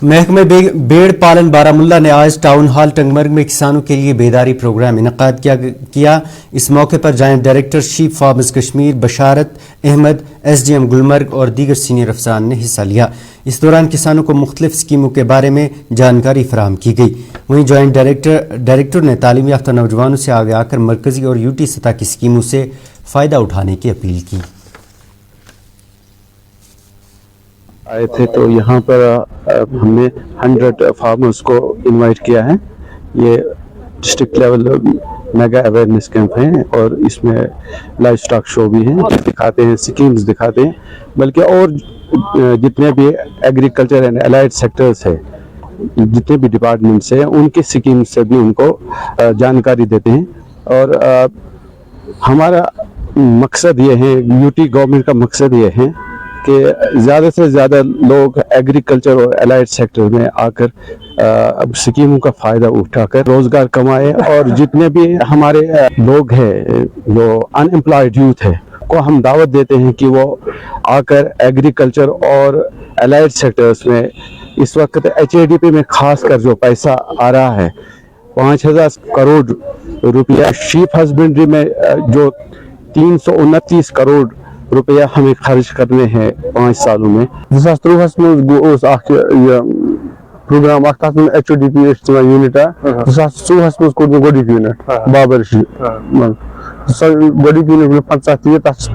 محکمہ بیڑ پالن بارہمولہ نے آج ٹاؤن ہال ٹنگمرگ میں کسانوں کے لیے بیداری پروگرام انعقاد کیا. اس موقع پر joint director chief farmers Kashmir Basharat Ahmad, S D M Gulmarg اور دیگر سینئر افسران نے حصہ لیا. اس دوران کسانوں کو مختلف اسکیموں کے بارے میں جانکاری فراہم کی گئی. وہیں جوائنٹ ڈائریکٹر نے تعلیم یافتہ نوجوانوں سے آگے آ کر مرکزی اور یوٹی سطح کی اسکیموں سے فائدہ اٹھانے کی اپیل کی. آئے تھے تو یہاں پر ہم نے 100 فارمرز کو انوائٹ کیا ہے. یہ district level mega awareness camp ہیں اور اس میں لائف سٹاک شو بھی ہیں، دکھاتے ہیں اسکیمز دکھاتے ہیں، بلکہ اور جتنے بھی ایگریکلچر اینڈ الائڈ سیکٹرز ہیں، جتنے بھی ڈپارٹمنٹس ہیں، ان کے اسکیم سے بھی ان کو جانکاری دیتے ہیں. اور ہمارا مقصد یہ ہے، یوٹی گورنمنٹ کا مقصد یہ ہے کہ زیادہ سے زیادہ لوگ ایگریکلچر اور الائڈ سیکٹر میں آ کر اسکیموں کا فائدہ اٹھا کر روزگار کمائے. اور جتنے بھی ہمارے لوگ ہیں جو ان امپلائڈ یوتھ ہے کو ہم دعوت دیتے ہیں کہ وہ آ کر ایگریکلچر اور الائڈ سیکٹرز میں اس وقت HADP میں خاص کر جو پیسہ آ رہا ہے 5000 کروڑ روپیہ، شیپ ہسبینڈری میں جو 329 کروڑ روپیہ ہمیں خرچ کرنے ہیں 5 سالوں میں. 2023 پروگرام HODP یونٹ 2024 مز کور گۄڈنیُک یونٹ بابرشی گۄڈنیُک یونٹ 50 تیٖر تَتھ چھِ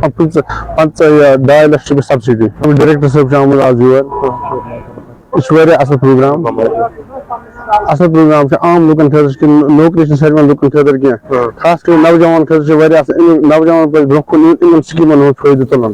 2 لچھ رۄپیہِ سبسڈی. ڈایریکٹر صٲب چھِ آمُت آز یور. یہِ چھُ واریاہ اَصٕل پروگرام. اَصٕل پروگرام چھُ عام لُکن خٲطرٕ چھِ نوکری چھِ سٲلمن لُکن خٲطرٕ کینٛہہ، خاص کر نوجوان خٲطرٕ چھِ واریاہ اَصٕل. نوجوان پَزِ برونٛہہ کُن یُن یِمن سکیٖمن ہُنٛد فٲیدٕ تُلُن.